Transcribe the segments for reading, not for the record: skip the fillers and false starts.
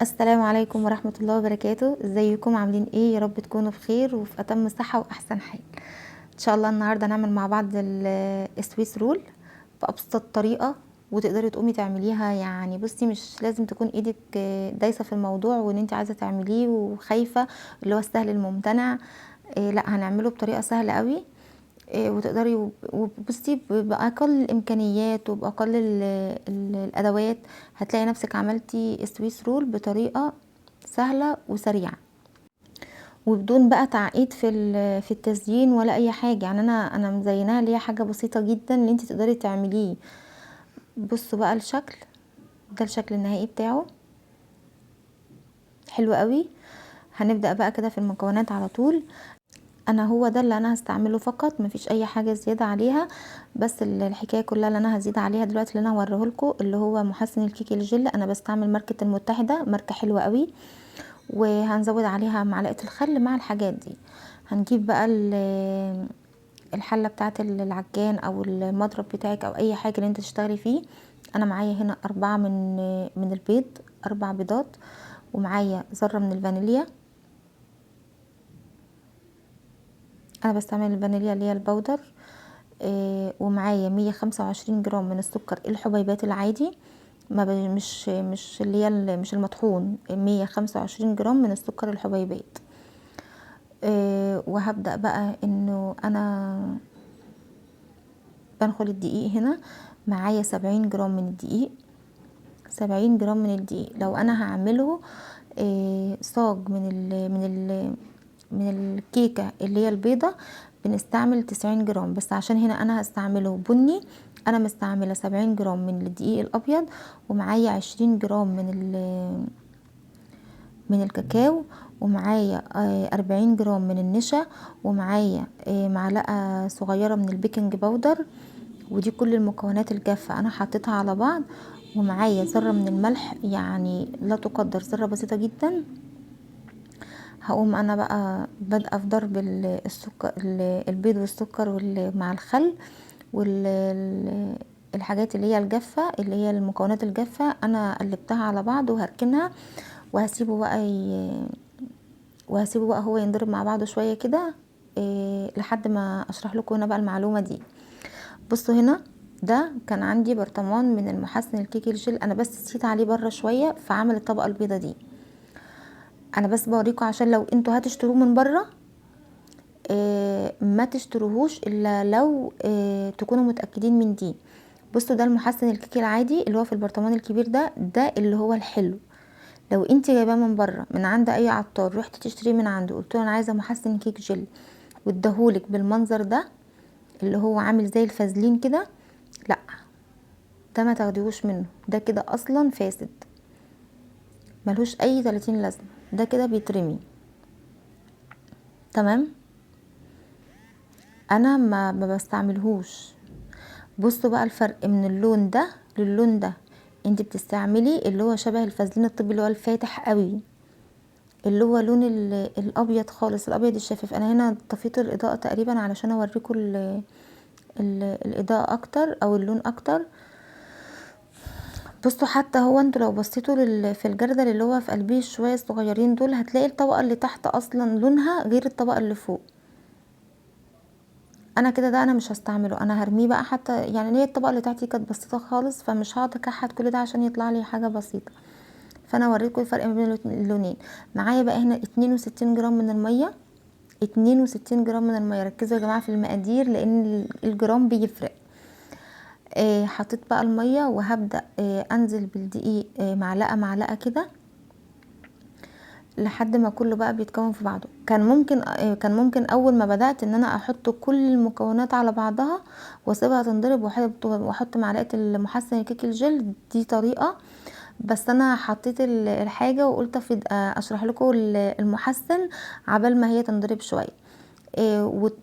السلام عليكم ورحمة الله وبركاته. ازيكم عاملين ايه؟ يا رب تكونوا بخير وفي اتم صحة واحسن حال. ان شاء الله النهاردة نعمل مع بعض السويس رول بأبسط طريقة، وتقدري تقومي تعمليها. يعني بصي، مش لازم تكون ايدك دايسة في الموضوع وان انت عايزة تعمليه وخايفة، اللي هو السهل الممتنع. لا، هنعمله بطريقة سهلة قوي. وتقدري وبصي باقل الامكانيات وباقل الادوات هتلاقي نفسك عملتي سويس رول بطريقه سهله وسريعه، وبدون بقى تعقيد في التزيين ولا اي حاجه. يعني انا مزيناها اللي هي حاجه بسيطه جدا اللي انت تقدري تعمليه. بصوا بقى الشكل ده، الشكل النهائي بتاعه حلو قوي. هنبدا بقى كده في المكونات على طول. انا هو ده اللي انا هستعمله فقط، مفيش اي حاجه زياده عليها. بس الحكايه كلها اللي انا هزيد عليها دلوقتي اللي انا هوريه لكم اللي هو محسن الكيك الجل. انا بستعمل ماركه المتحده، ماركه حلوه قوي. وهنزود عليها معلقه الخل مع الحاجات دي. هنجيب بقى الحله بتاعه العجان او المضرب بتاعك او اي حاجه اللي انت تشتغلي فيه. انا معايا هنا 4 من البيض، 4 بيضات، ومعايا ذره من الفانيليا. انا بستعمل الفانيليا اللي هي البودر. ومعايا 125 جرام من السكر الحبيبات العادي، ما ب... مش اللي هي مش المطحون، 125 جرام من السكر الحبيبات. وهبدأ بقى انه انا بنخل الدقيق. هنا معايا 70 جرام من الدقيق، 70 جرام من الدقيق. لو انا هعمله صاج من الكيكة اللي هي البيضة بنستعمل 90 جرام، بس عشان هنا انا هستعمله بني انا مستعملة 70 جرام من الدقيق الابيض، ومعايا 20 جرام من الكاكاو، ومعايا 40 جرام من النشا، ومعايا معلقة صغيرة من البيكنج باودر. ودي كل المكونات الجافة انا حطيتها على بعض. ومعايا ذرة من الملح، يعني لا تقدر، ذرة بسيطة جدا. هقوم انا بقى بادئه في ضرب السكر، البيض والسكر مع الخل والحاجات اللي هي الجافه، اللي هي المكونات الجافه. انا قلبتها على بعض وهركنها وهسيبه بقى وهسيبه بقى هو ينضرب مع بعضه شويه كده. لحد ما اشرح لكم هنا بقى المعلومه دي. بصوا هنا، ده كان عندي برطمان من المحسن الكيك الجل، انا بس نسيت عليه بره شويه فعمل الطبقه البيضه دي. انا بس بوريكم عشان لو انتوا هتشتروه من بره ما تشتروهوش الا لو تكونوا متاكدين من دي. بصوا، ده المحسن الكيك العادي اللي هو في البرطمان الكبير ده اللي هو الحلو. لو انت جايباه من بره من عند اي عطار، رحت تشتريه من عنده قلت له انا عايزه محسن كيك جل واداهولك بالمنظر ده اللي هو عامل زي الفازلين كده، لا، ده ما تاخديهوش منه، ده كده اصلا فاسد، ملهوش اي 30 لازمه، ده كده بيترمي. تمام، انا ما بستعملهوش. بصوا بقى الفرق من اللون ده للون ده. انت بتستعملي اللي هو شبه الفازلين الطبي اللي هو الفاتح قوي، اللي هو لون الابيض خالص، الابيض الشفاف. انا هنا طفيت الاضاءه تقريبا علشان اوريكم الاضاءه اكتر او اللون اكتر. بصوا، حتى هو انتوا لو بصيتوا في الجردل اللي هو في قلبيه شويه الصغيرين دول، هتلاقي الطبقه اللي تحت اصلا لونها غير الطبقه اللي فوق. انا كده ده انا مش هستعمله، انا هرميه بقى. حتى يعني هي الطبقه اللي تحتي كانت بسيطه خالص، فمش هقعد اكحت كل ده عشان يطلع لي حاجه بسيطه. فانا اوريكم الفرق ما بين اللونين. معايا بقى هنا 62 جرام من الميه، 62 جرام من الميه. ركزوا يا جماعه في المقادير لان الجرام بيفرق. حطيت بقى الميه وهبدا انزل بالدقيق معلقه معلقه كده لحد ما كله بقى بيتكون في بعضه. كان ممكن اول ما بدأت ان انا احط كل المكونات على بعضها واسيبها تنضرب واحط معلقه المحسن الكيك الجل، دي طريقه. بس انا حطيت الحاجه وقلت اشرح لكم المحسن عبال ما هي تنضرب شويه.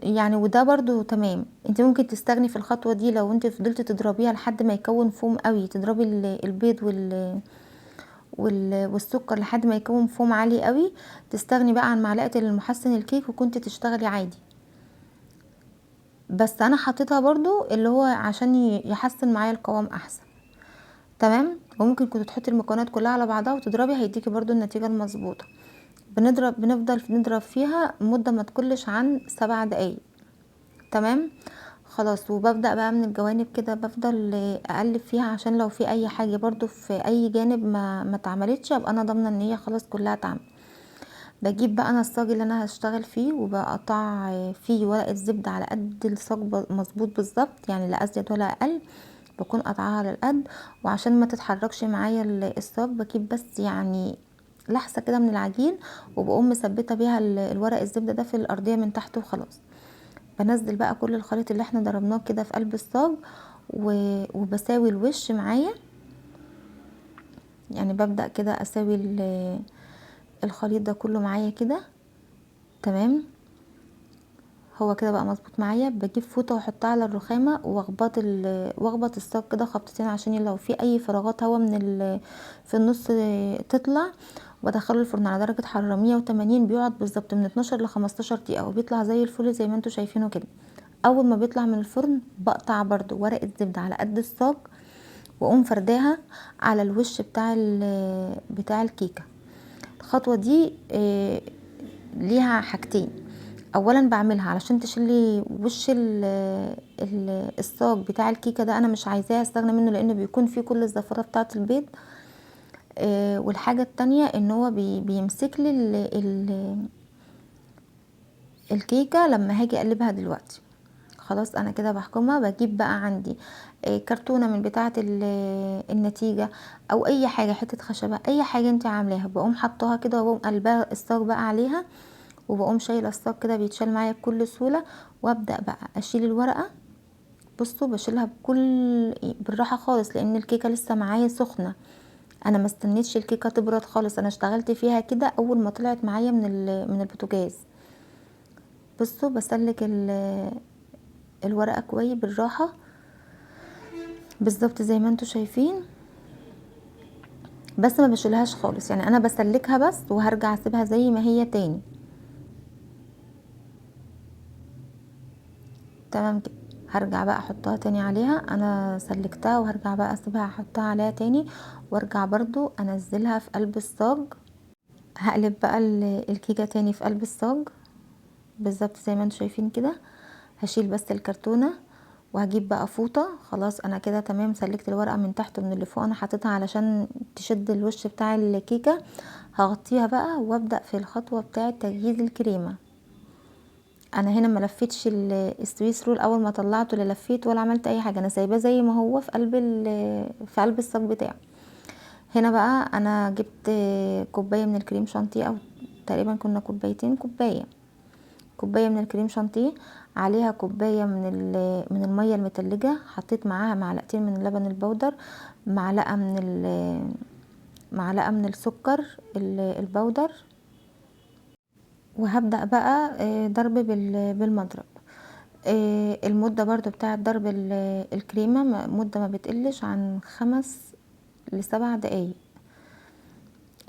يعني وده برضو تمام. انت ممكن تستغني في الخطوه دي لو انت فضلت تضربيها لحد ما يكون فوم قوي، تضربي البيض والسكر لحد ما يكون فوم عالي قوي، تستغني بقى عن معلقه المحسن الكيك وكنت تشتغلي عادي. بس انا حطيتها برضو اللي هو عشان يحسن معايا القوام احسن. تمام. وممكن كنت تحطي المكونات كلها على بعضها وتضربي، هيديكي برضو النتيجة المظبوطة. بنفضل نضرب فيها مدة ما تقلش عن 7 دقايق. تمام. خلاص، وببدأ بقى من الجوانب كده، بفضل اقلب فيها عشان لو في اي حاجة برضو في اي جانب ما اتعملتش، ابقى انا ضامنة ان هي خلاص كلها اتعملت. بجيب بقى انا الصاج اللي انا هشتغل فيه، وبقطع فيه ورقة زبدة على قد الصاج مظبوط بالظبط، يعني لا ازيد ولا اقل، بكون قطعها على القد. وعشان ما تتحركش معايا الصاج، بجيب بس يعني لحسة كده من العجين، وبقوم مثبته بيها الورق الزبدة ده في الارضية من تحت وخلاص. بنزل بقى كل الخليط اللي احنا ضربناه كده في قلب الصاج، وبساوي الوش معايا، يعني ببدأ كده اساوي الخليط ده كله معايا كده. تمام. هو كده بقى مظبوط معايا. بجيب فوطه واحطها على الرخامه، واخبط الصاج كده خبطتين عشان لو في اي فراغات هوا في النص تطلع. وادخله الفرن على درجه حراره 180، بيقعد بالظبط من 12 ل 15 دقيقه، وبيطلع زي الفل زي ما انتوا شايفينه كده. اول ما بيطلع من الفرن بقطع برده ورقه زبده على قد الصاج، واقوم فرداها على الوش بتاع الكيكه. الخطوه دي ليها حاجتين. اولا بعملها علشان تشيلي وش الصاج بتاع الكيكه ده، انا مش عايزاه استغنى منه لانه بيكون فيه كل الزفاره بتاعه البيض. والحاجه التانية ان هو بيمسك لي الكيكه لما هاجي اقلبها دلوقتي. خلاص انا كده بحكمها. بجيب بقى عندي كرتونه من بتاعه النتيجه، او اي حاجه، حته خشبه، اي حاجه انت عاملاها، بقوم حطاها كده، وبقوم قلبها الصاج بقى عليها، وبقوم شايله الصاج كده، بيتشال معايا بكل سهوله. وابدا بقى اشيل الورقه. بصوا بشيلها بالراحه خالص، لان الكيكه لسه معايا سخنه. انا ما استنيتش الكيكه تبرد خالص، انا اشتغلت فيها كده اول ما طلعت معايا من البوتاجاز. بصوا بسلك الورقه كويس بالراحه، بالظبط زي ما انتوا شايفين. بس ما بشيلهاش خالص، يعني انا بسلكها بس، وهرجع اسيبها زي ما هي تاني. تمام كده. هرجع بقى احطها تاني عليها، انا سلكتها وهرجع بقى اسيبها احطها عليها تاني، وارجع برضو انزلها في قلب الصاج. هقلب بقى الكيكه تاني في قلب الصاج، بالظبط زي ما انتم شايفين كده. هشيل بس الكرتونه، وهجيب بقى فوطه. خلاص انا كده تمام، سلكت الورقه من تحت ومن اللي فوق، انا حطيتها علشان تشد الوش بتاع الكيكه. هغطيها بقى، وابدا في الخطوه بتاعه تجهيز الكريمه. انا هنا ما لفيتش السويس رول اول ما طلعته، لا لفيت ولا عملت اي حاجه، انا سايباه زي ما هو في قلب الصاج بتاعه. هنا بقى انا جبت كوبايه من الكريم شانتيه، او تقريبا كنا كوبايتين. كوبايه من الكريم شانتيه، عليها كوبايه من الميه المتلجه، حطيت معاها معلقتين من اللبن البودر، معلقه من السكر البودر. وهبدأ بقى ضرب بالمضرب. المدة برضو بتاعة ضرب الكريمة مدة ما بتقلش عن 5 ل7 دقايق.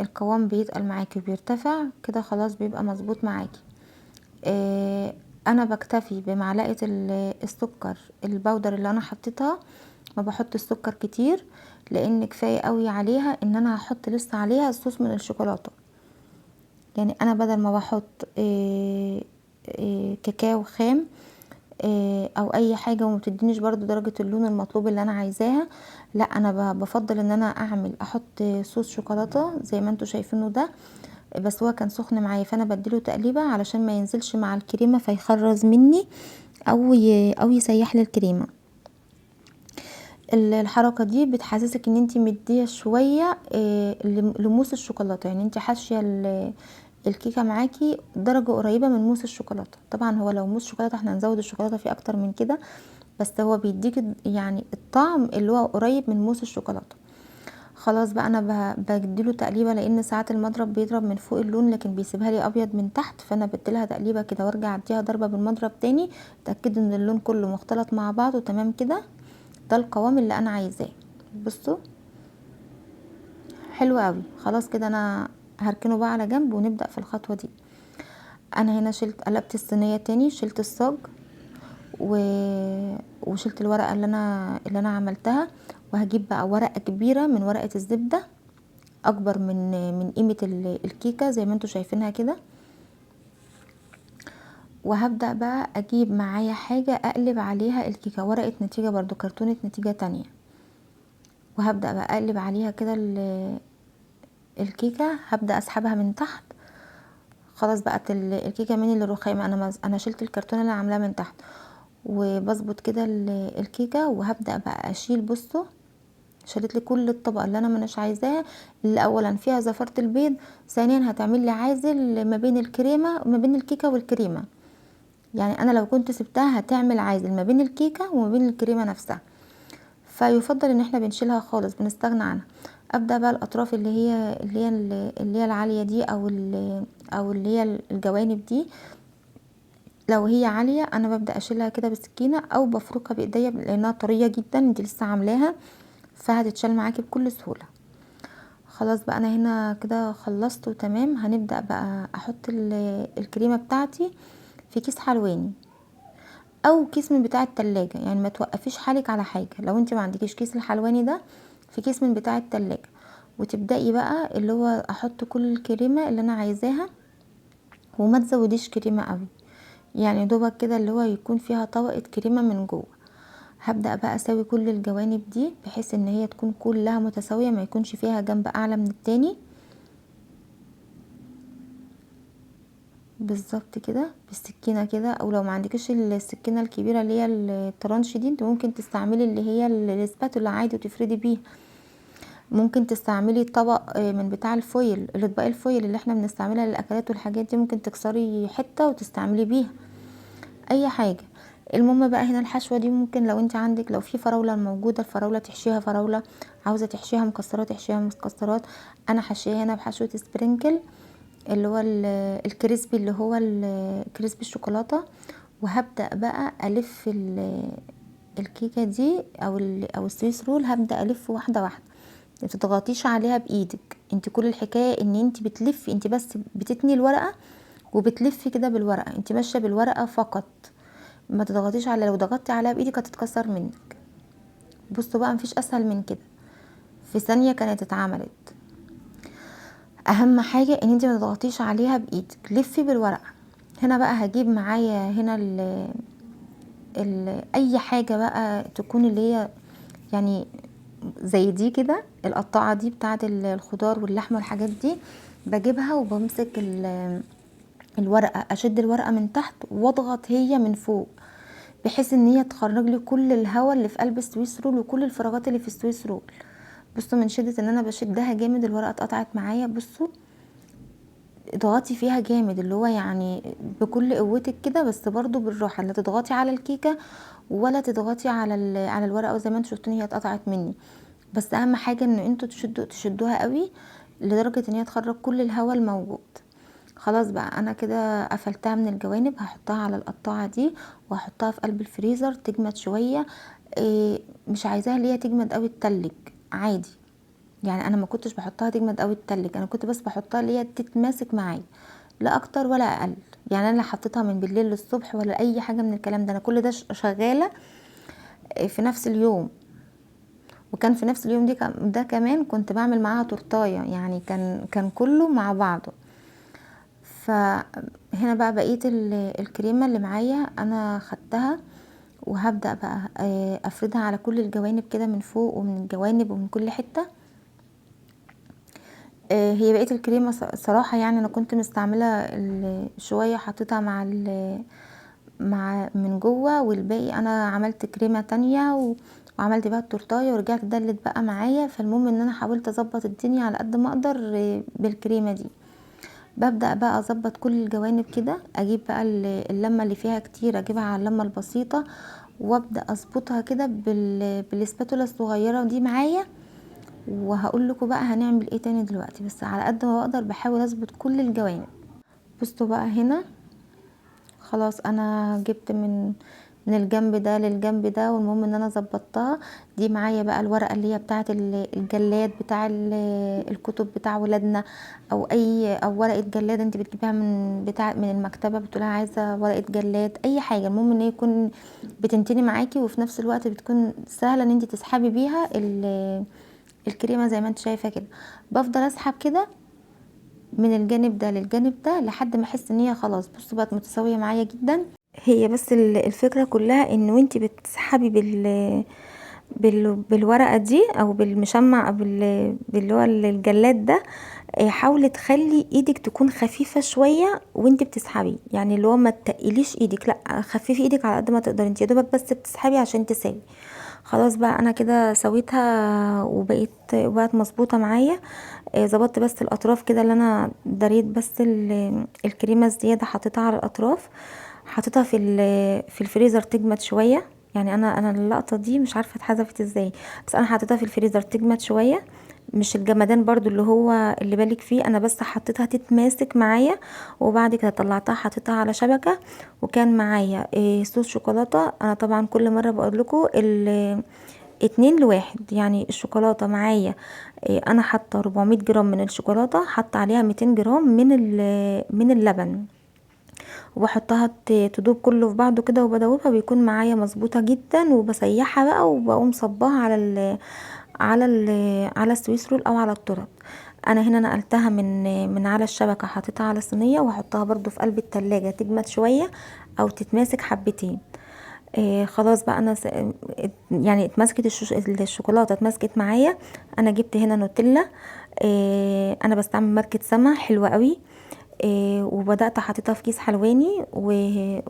القوام بيتقل معاكي وبيرتفع كده، خلاص بيبقى مظبوط معاكي. انا بكتفي بمعلقة السكر البودر اللي انا حطيتها، ما بحط السكر كتير، لان كفاية قوي عليها ان انا هحط لسه عليها الصوص من الشوكولاتة. يعني انا بدل ما بحط كاكاو خام او اي حاجه وما بتدينيش برضو درجه اللون المطلوب اللي انا عايزاها، لا انا بفضل ان انا احط صوص شوكولاته زي ما انتوا شايفينه ده. بس هو كان سخن معايا، فانا بديله تقليبه علشان ما ينزلش مع الكريمه فيخرز مني، او يسيح لي الكريمه. الحركه دي بتحسسك ان انت مديه شويه لموس الشوكولاته، يعني انت حاشيه الكيكه معاكي درجه قريبه من موس الشوكولاته. طبعا هو لو موس شوكولاته احنا هنزود الشوكولاته فيه اكتر من كده، بس هو بيديك يعني الطعم اللي هو قريب من موس الشوكولاته. خلاص بقى انا بديله تقليبه، لان ساعات المضرب بيضرب من فوق اللون لكن بيسيبها لي ابيض من تحت، فانا بديلها تقليبه كده وارجع اديها ضربه بالمضرب تاني. اتاكدوا ان اللون كله مختلط مع بعضه تمام كده. ده القوام اللي انا عايزاه. بصوا حلو قوي. خلاص كده انا هركنه بقى على جنب، ونبدا في الخطوه دي. انا هنا قلبت الصينيه تاني، شلت الصاج، وشلت الورقه اللي انا عملتها، وهجيب بقى ورقه كبيره من ورقه الزبده اكبر من قيمه الكيكه زي ما انتوا شايفينها كده. وهبدأ بقى اجيب معايا حاجة اقلب عليها الكيكة، ورقة نتيجة برضو، كرتونة نتيجة تانية، وهبدأ بقى اقلب عليها كده الكيكة. هبدأ اسحبها من تحت، خلاص بقت الكيكة من الرخامة. انا شلت الكرتونة اللي عاملاها من تحت، وبظبط كده الكيكة، وهبدأ بقى اشيل. بصوا شالت لي كل الطبقة اللي انا مش عايزاها، اللي اولا فيها زفرة البيض، ثانيا هتعمل لي عازل ما بين الكريمة وما بين الكيكة والكريمة. يعني انا لو كنت سبتها هتعمل عازل ما بين الكيكه وما بين الكريمه نفسها، فيفضل ان احنا بنشيلها خالص، بنستغنى عنها. ابدا بقى الاطراف اللي هي العاليه دي، او اللي هي الجوانب دي، لو هي عاليه انا ببدا اشيلها كده بالسكينه او بفركها بايديا لانها طريه جدا، انت لسه عاملاها فهتتشال معاكي بكل سهوله. خلاص بقى انا هنا كده خلصت وتمام. هنبدا بقى احط الكريمه بتاعتي في كيس حلواني او كيس من بتاع التلاجة، يعني ما توقفيش حالك على حاجة. لو انت ما عندكيش كيس الحلواني ده، في كيس من بتاع التلاجة، وتبدأي بقى اللي هو احط كل الكريمة اللي انا عايزاها، وما تزوديش كريمة قوي، يعني دوبك كده اللي هو يكون فيها طبقة كريمة من جوه. هبدأ بقى اسوي كل الجوانب دي بحيث ان هي تكون كلها متساوية، ما يكونش فيها جنب اعلى من التاني. بالظبط كده بالسكينه كده، او لو ما عندكش السكينه الكبيره اللي هي الطرنش دي، انت ممكن تستعملي اللي هي الاسباتولا عادي وتفردي بيها. ممكن تستعملي طبق من بتاع الفويل، الاطباق الفويل اللي احنا بنستعملها للاكلات والحاجات دي، ممكن تكسري حته وتستعملي بيها اي حاجه. المهم بقى هنا الحشوه دي، ممكن لو انت عندك، لو في فراوله موجوده الفراوله تحشيها فراوله، عاوزه تحشيها مكسرات تحشيها مكسرات. انا حشيها هنا بحشوه سبرينكل، اللي هو الكريسبي، اللي هو الكريسبي الشوكولاته. وهبدا بقى الف الكيكه دي او السويس رول، هبدا الف واحده واحده، ما تضغطيش عليها بايدك. انت كل الحكايه ان انت بتلفي، انت بس بتتني الورقه وبتلفي كده بالورقه، انت ماشيه بالورقه فقط، ما تضغطيش عليها. لو ضغطتي عليها بايدك هتتكسر منك. بصوا بقى مفيش اسهل من كده، في ثانيه كانت اتعملت. اهم حاجه ان انت ما تضغطيش عليها بايدك، لفي بالورقه. هنا بقى هجيب معايا هنا اي حاجه بقى تكون اللي هي يعني زي دي كده، القطاعه دي بتاعه الخضار واللحمه والحاجات دي، بجيبها وبمسك الورقه، اشد الورقه من تحت واضغط هي من فوق، بحيث ان هي تخرج لي كل الهواء اللي في قلب السويس رول وكل الفراغات اللي في السويس رول. بصوا من شده ان انا بشدها جامد الورقه اتقطعت معايا. بصوا اضغطي فيها جامد، اللي هو يعني بكل قوتك كده، بس برضو بالراحه، لا تضغطي على الكيكه ولا تضغطي على الورقه، وزي ما انتوا شفتوني هي اتقطعت مني. بس اهم حاجه ان انتوا تشدوها قوي لدرجه ان هي تخرج كل الهواء الموجود. خلاص بقى انا كده قفلتها من الجوانب، هحطها على القطاعه دي وهحطها في قلب الفريزر تجمد شويه. إيه، مش عايزاها اللي هي تجمد قوي تتلج عادي، يعني انا ما كنتش بحطها تجمد قوي تتلج، انا كنت بس بحطها اللي هي تتماسك معايا، لا اكتر ولا اقل. يعني انا لا حطيتها من بالليل للصبح ولا اي حاجه من الكلام ده، انا كل ده شغاله في نفس اليوم. وكان في نفس اليوم ده كمان كنت بعمل معاها تورتايه، يعني كان كله مع بعضه. فهنا بقى بقيه الكريمه اللي معايا انا خدتها، وهبدا بقى افردها على كل الجوانب كده، من فوق ومن الجوانب ومن كل حته. هي بقيه الكريمه صراحه يعني انا كنت مستعمله شويه حطيتها مع من جوه، والباقي انا عملت كريمه تانية وعملت بقى التورتايه ورجعت دلت بقى معايا. فالمهم ان انا حاولت اظبط الدنيا على قد ما اقدر بالكريمه دي. ببدا بقى اظبط كل الجوانب كده، اجيب بقى اللمه اللي فيها كتير اجيبها على اللمه البسيطه، وابدا اظبطها كده بالاسباتولا الصغيره دي معايا. وهقول لكم بقى هنعمل ايه تاني دلوقتي، بس على قد ما بقدر بحاول اظبط كل الجوانب. بصوا بقى هنا خلاص انا جبت من الجنب ده للجنب ده، والمهم ان انا ظبطتها. دي معايا بقى الورقه اللي هي بتاعه الجلاد بتاع الكتب بتاع ولادنا، او ورقه جلاد انت بتجيبيها من المكتبه، بتقولها عايزه ورقه جلاد، اي حاجه، المهم ان هي يكون بتنتني معاكي، وفي نفس الوقت بتكون سهله ان انت تسحبي بيها الكريمه زي ما انت شايفه كده. بفضل اسحب كده من الجانب ده للجانب ده لحد ما احس ان هي خلاص، بصوا بقت متساويه معايا جدا. هي بس الفكره كلها ان وانتي بتسحبي بالورقه دي او بالمشمع او باللي هو الجلاد ده، حاولي تخلي ايدك تكون خفيفه شويه وانتي بتسحبي، يعني اللي هو ما تقليش ايدك، لا خففي ايدك على قد ما تقدري، انت يا دوبك بس بتسحبي عشان تساوي. خلاص بقى انا كده سويتها وبقت مظبوطه معايا. ظبطت بس الاطراف كده، اللي انا دريت بس الكريمه الزياده حطيتها على الاطراف، حطيتها في الفريزر تجمد شويه. يعني انا اللقطه دي مش عارفه اتحذفت ازاي، بس انا حطيتها في الفريزر تجمد شويه، مش الجمدان برضو اللي هو اللي بالك فيه، انا بس حطيتها تتماسك معايا. وبعد كده طلعتها حطيتها على شبكه، وكان معايا صوص شوكولاته. انا طبعا كل مره بقول لكم 2 ل1، يعني الشوكولاته معايا انا حاطه 400 جرام من الشوكولاته، حاطه عليها 200 جرام من اللبن، وبحطها تدوب كله في بعضه كده، وبدوبها بيكون معايا مظبوطه جدا، وبسيحها بقى وبقوم صباها على السويس رول او على التورت. انا هنا نقلتها من على الشبكه، حطيتها على صينيه، واحطها برضو في قلب التلاجة تجمد شويه او تتماسك حبتين. خلاص بقى انا يعني اتمسكت الشوكولاته اتمسكت معايا. انا جبت هنا نوتيلا، انا بستعمل ماركه سما حلوه قوي. وبدات حطيتها في كيس حلواني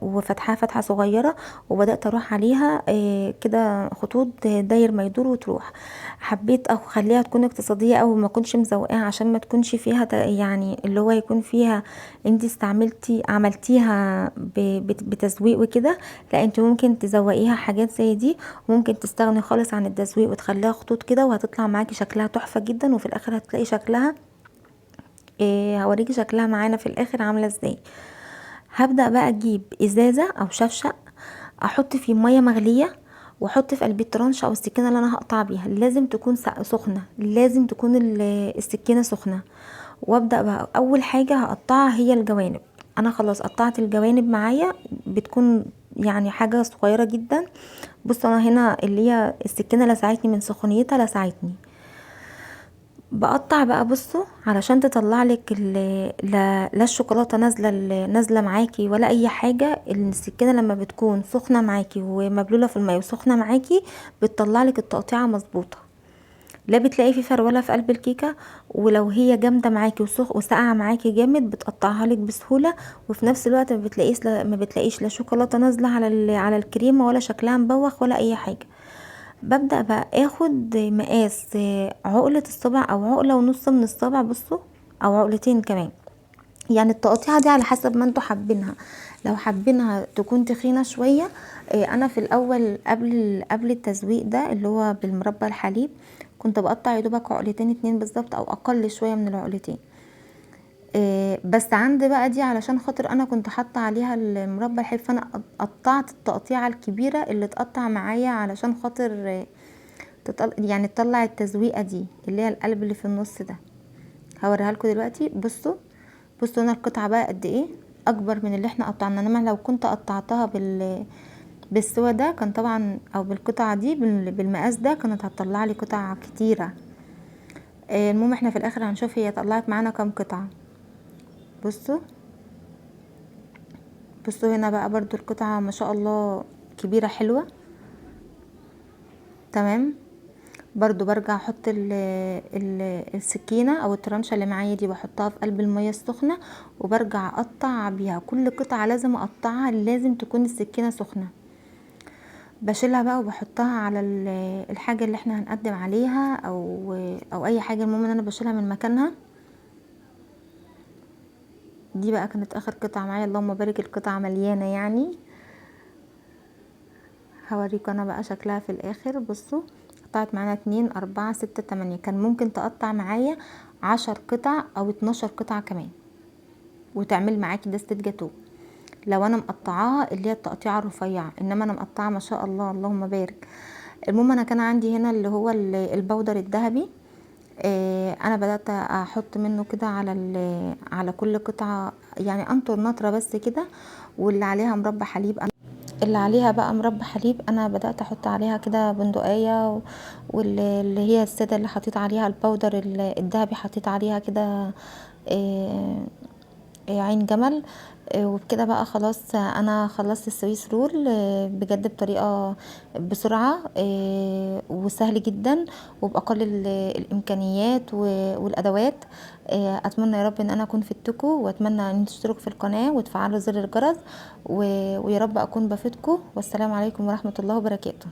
وفتحها فتحه صغيره، وبدات اروح عليها كده خطوط داير ما يدور وتروح. حبيت اخليها تكون اقتصاديه او ما اكونش مزوقاها، عشان ما تكونش فيها يعني اللي هو يكون فيها انت عملتيها بتزويق وكده. لا، انت ممكن تزوقيها حاجات زي دي، وممكن تستغني خالص عن التزويق وتخليها خطوط كده، وهتطلع معاكي شكلها تحفه جدا، وفي الاخر هتلاقي شكلها هوريكي شكلها معانا في الاخر عامله ازاي. هبدا بقى اجيب ازازه او شفشق، احط فيه ميه مغليه، واحط في قلب الترانش او السكينه اللي انا هقطع بيها، لازم تكون سخنه، لازم تكون السكينه سخنه. وابدا بقى اول حاجه هقطعها هي الجوانب. انا خلاص قطعت الجوانب معايا، بتكون يعني حاجه صغيره جدا. بصوا انا هنا اللي هي السكينه لسعتني من سخونيتها، لسعتني. بقطع بقى، بصوا علشان تطلع لك لا الشوكولاته نازله معاكي ولا اي حاجه. السكينه لما بتكون سخنه معاكي ومبلوله في الميه وسخنه معاكي، بتطلع لك التقطيعه مظبوطه، لا بتلاقي في فروله في قلب الكيكه. ولو هي جامده معاكي وسقعه معاكي جامد، بتقطعها لك بسهوله. وفي نفس الوقت ما بتلاقيش لا شوكولاته نازله على الكريمه، ولا شكلها مبوخ ولا اي حاجه. ببدأ بقى اخد مقاس عقلة الصبع او عقلة ونص من الصبع، بصوا، او عقلتين كمان. يعني التقطيعة دي على حسب ما انتوا حابينها. لو حابينها تكون تخينة شوية، انا في الاول قبل التزويق ده اللي هو بالمربى الحليب، كنت بقطع يدوبك عقلتين 2 بالظبط، او اقل شوية من العقلتين. بس عندي بقى دي علشان خاطر انا كنت حاطه عليها المربى الحليب، فانا قطعت التقطيعه الكبيره اللي تقطع معايا علشان خاطر يعني تطلع التزويقه دي اللي هي القلب اللي في النص ده. هوريها لكم دلوقتي. بصوا انا القطعه بقى قد ايه اكبر من اللي احنا قطعناها، انما لو كنت قطعتها بالسوا ده كان طبعا، او بالقطعه دي بالمقاس ده، كانت هتطلع لي قطع كتيره. المهم احنا في الاخر هنشوف هي طلعت معانا كام قطعه. بصوا هنا بقى برضو القطعة ما شاء الله كبيرة حلوة. تمام. برضو برجع احط السكينة او الترانشة اللي معايا دي، بحطها في قلب المية السخنة، وبرجع اقطع بيها. كل قطعة لازم اقطعها، لازم تكون السكينة سخنة. بشيلها بقى وبحطها على الحاجة اللي احنا هنقدم عليها، او اي حاجة، المهم ان انا بشيلها من مكانها. دي بقى كانت اخر قطعة معايا، اللهم بارك القطعة مليانة يعني. هوريكم انا بقى شكلها في الاخر. بصوا قطعت معانا 2 4 6 8، كان ممكن تقطع معايا 10 قطع او 12 قطعة كمان، وتعمل معاكي دستة جاتوه. لو انا مقطعاها اللي هي التقطيعه الرفيعه، انما انا مقطعه ما شاء الله اللهم بارك. المهم انا كان عندي هنا اللي هو البودر الذهبي، انا بدات احط منه كده على كل قطعه، يعني انطر نطره بس كده. واللي عليها مربى حليب، اللي عليها بقى مربى حليب انا بدات احط عليها كده بندقيه، واللي هي الساده اللي حطيت عليها البودر الذهبي حطيت عليها كده آه، عين جمل. وبكده بقى خلاص انا خلصت السويس رول بجد بطريقه بسرعه وسهل جدا وباقل الامكانيات والادوات. اتمنى يا رب ان انا اكون فدتكم، واتمنى ان تشتركوا في القناه وتفعلوا زر الجرس، ويا رب اكون بفيدكم. والسلام عليكم ورحمه الله وبركاته.